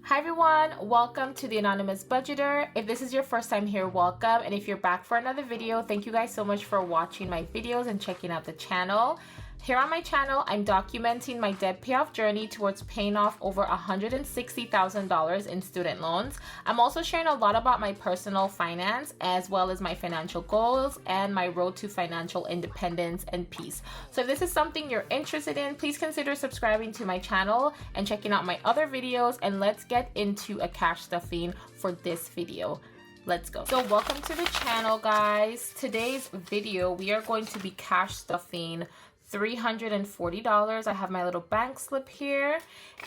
Hi everyone, welcome to the Anonymous Budgeter. If this is your first time here, welcome. And if you're back for another video, thank you guys so much for watching my videos and checking out the channel. Here on my channel, I'm documenting my debt payoff journey towards paying off over $160,000 in student loans. I'm also sharing a lot about my personal finance as well as my financial goals and my road to financial independence and peace. So if this is something you're interested in, please consider subscribing to my channel and checking out my other videos, and let's get into a cash stuffing for this video. Let's go. So welcome to the channel, guys. Today's video, we are going to be cash stuffing $340. I have my little bank slip here,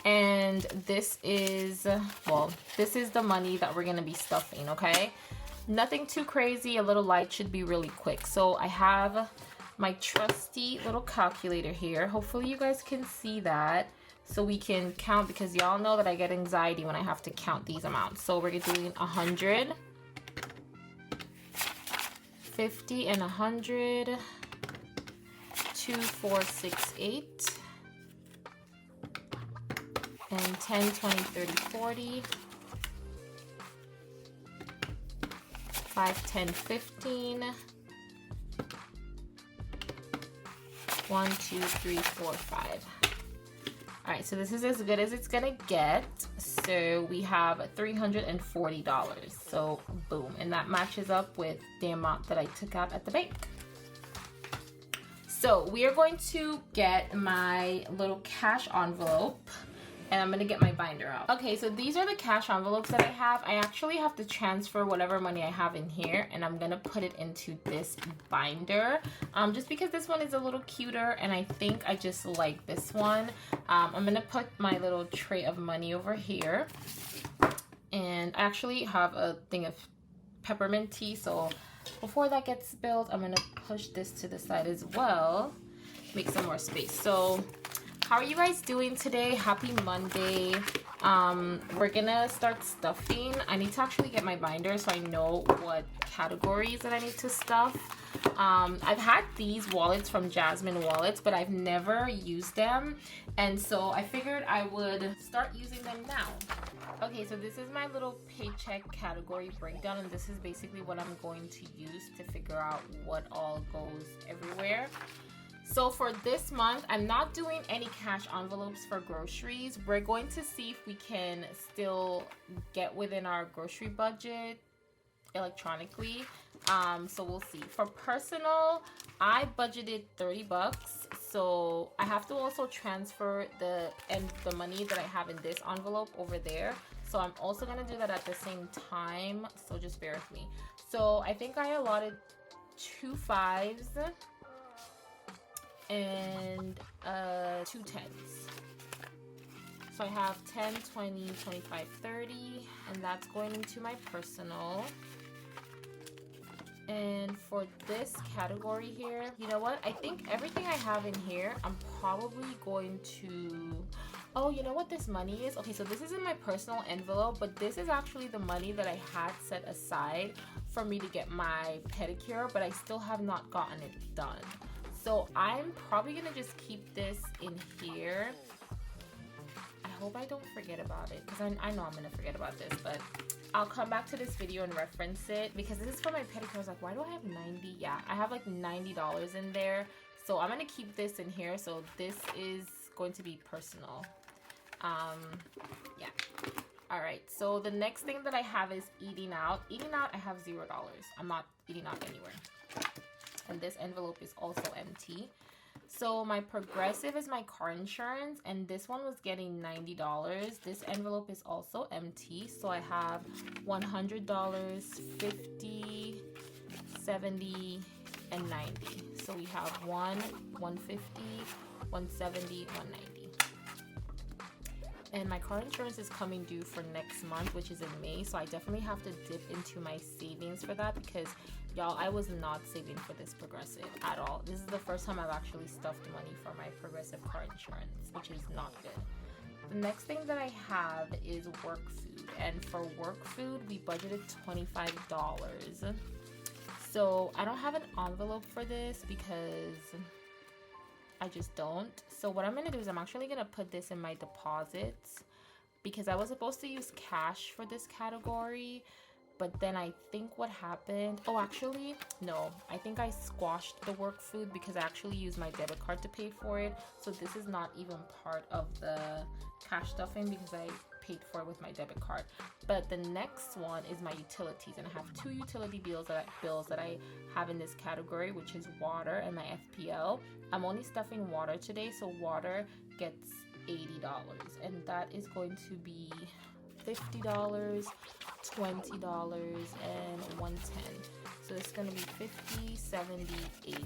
and this is, well, this is the money that we're gonna be stuffing, okay? Nothing too crazy, a little light, should be really quick. So I have my trusty little calculator here. Hopefully you guys can see that so we can count, because y'all know that I get anxiety when I have to count these amounts. So we're doing 100, 50 and 100, 2, 4, 6, 8, and 10, 20, 30, 40, 5, 10, 15, 1, 2, 3, 4, 5. All right, so this is as good as it's gonna get. So we have $340. So boom, and that matches up with the amount that I took out at the bank. So we are going to get my little cash envelope, and I'm gonna get my binder out. Okay, so these are the cash envelopes that I have. I actually have to transfer whatever money I have in here, and I'm gonna put it into this binder, just because this one is a little cuter, and I think I just like this one. I'm gonna put my little tray of money over here, and I actually have a thing of peppermint tea, so before that gets spilled, I'm gonna push this to the side as well, make some more space. So how are you guys doing today? Happy Monday. We're gonna start stuffing. I need to actually get my binder so I know what categories that I need to stuff. I've had these wallets from Jasmine Wallets, but I've never used them, and so I figured I would start using them now. Okay, so this is my little paycheck category breakdown, and this is basically what I'm going to use to figure out what all goes everywhere. So for this month, I'm not doing any cash envelopes for groceries. We're going to see if we can still get within our grocery budget electronically. So we'll see. For personal, I budgeted $30, so I have to also transfer the money that I have in this envelope over there. So I'm also gonna do that at the same time, so just bear with me. So I think I allotted 2 5s and 2 10s. So I have 10, 20, 25, 30, and that's going into my personal. And for this category here, you know what? I think everything I have in here, I'm probably going to... Oh, you know what this money is? Okay, so this is in my personal envelope, but this is actually the money that I had set aside for me to get my pedicure, but I still have not gotten it done. So I'm probably gonna just keep this in here. I hope I don't forget about it, because I know I'm gonna forget about this, but I'll come back to this video and reference it, because this is for my pedicure. I was like, why do I have 90? Yeah, I have like $90 in there. So I'm gonna keep this in here. So this is going to be personal. Yeah. All right, so the next thing that I have is eating out. Eating out, I have $0. I'm not eating out anywhere. And this envelope is also empty. So my progressive is my car insurance, and this one was getting $90. This envelope is also empty, so I have $100, 50, 70, and 90. So we have 150, 170, 190. And my car insurance is coming due for next month, which is in May, so I definitely have to dip into my savings for that, because y'all, I was not saving for this progressive at all. This is the first time I've actually stuffed money for my progressive car insurance, which is not good. The next thing that I have is work food, and for work food we budgeted $25. So I don't have an envelope for this because I just don't. So what I'm gonna do is I'm actually gonna put this in my deposits, because I was supposed to use cash for this category, but then I think what happened, oh actually no, I think I squashed the work food because I actually used my debit card to pay for it. So this is not even part of the cash stuffing because I paid for it with my debit card. But the next one is my utilities, and I have two utility bills that I have in this category, which is water and my FPL. I'm only stuffing water today, so water gets $80, and that is going to be $50, $20, and $110. So it's gonna be 50, 70, 80.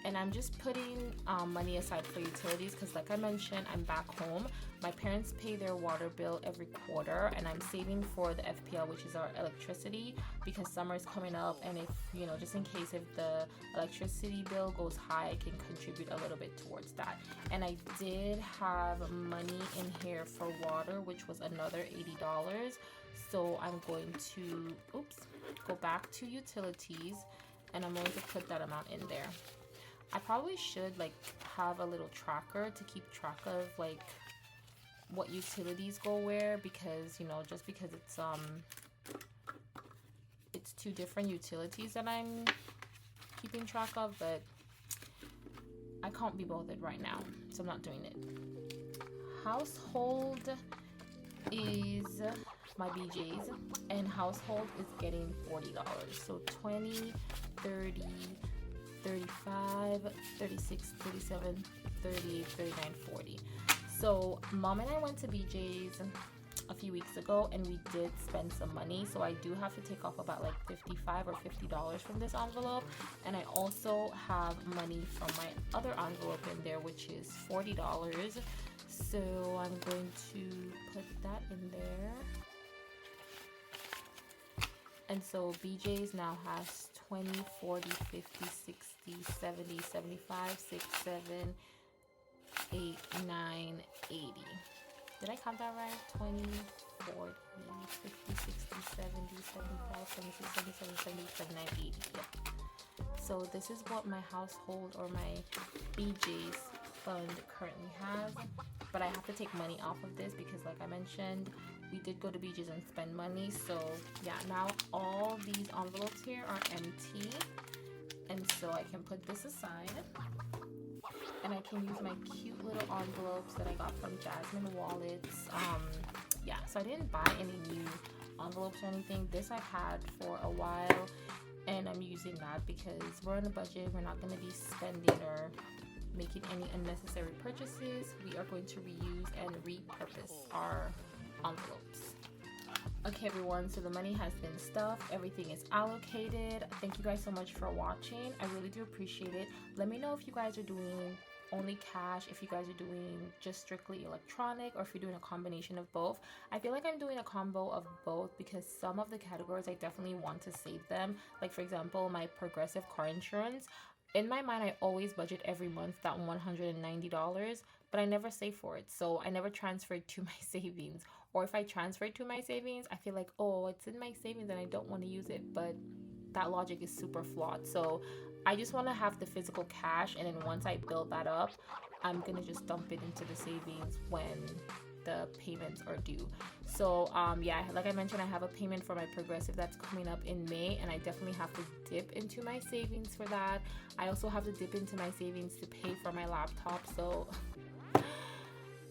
And I'm just putting money aside for utilities because, like I mentioned, I'm back home. My parents pay their water bill every quarter, and I'm saving for the FPL, which is our electricity, because summer is coming up, and if, you know, just in case if the electricity bill goes high, I can contribute a little bit towards that. And I did have money in here for water, which was another $80. So I'm going to, go back to utilities, and I'm going to put that amount in there. I probably should like have a little tracker to keep track of like what utilities go where, because, you know, just because it's two different utilities that I'm keeping track of, but I can't be bothered right now, so I'm not doing it. Household is my BJ's, and household is getting $40. So 20, 30, 35, 36, 37, 38, 39, 40. So mom and I went to BJ's a few weeks ago, and we did spend some money, so I do have to take off about like $55 or $50 from this envelope. And I also have money from my other envelope in there, which is $40. So I'm going to put that in there. And so BJ's now has 20, 40, 50, 60, 70, 75, 6, 7, 8, 9, 80. Did I count that right? 20, 40, 50, 60, 70, 75, 76, 77, 78, 79, 80. Yep. So this is what my household or my BJ's fund currently has. But I have to take money off of this because, like I mentioned, we did go to BJ's and spend money. So yeah, now all these envelopes here are empty, and so I can put this aside, and I can use my cute little envelopes that I got from Jasmine Wallets. Yeah, so I didn't buy any new envelopes or anything. This I've had for a while, and I'm using that because we're on a budget. We're not going to be spending or making any unnecessary purchases. We are going to reuse and repurpose our envelopes. Okay everyone, so the money has been stuffed, everything is allocated. Thank you guys so much for watching. I really do appreciate it. Let me know if you guys are doing only cash, if you guys are doing just strictly electronic, or if you're doing a combination of both. I feel like I'm doing a combo of both because some of the categories I definitely want to save them. Like for example, my Progressive car insurance. In my mind, I always budget every month that $190, but I never save for it. So I never transfer it to my savings. Or if I transfer it to my savings, I feel like, oh, it's in my savings and I don't want to use it. But that logic is super flawed. So I just want to have the physical cash, and then once I build that up, I'm going to just dump it into the savings when the payments are due. So yeah, like I mentioned, I have a payment for my Progressive that's coming up in May, and I definitely have to dip into my savings for that. I also have to dip into my savings to pay for my laptop. So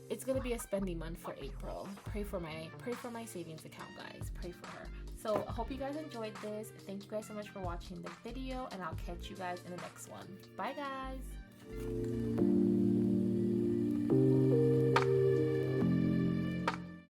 it's gonna be a spending month for April. Pray for my savings account, guys. Pray for her. So I hope you guys enjoyed this. Thank you guys so much for watching the video, and I'll catch you guys in the next one. Bye guys.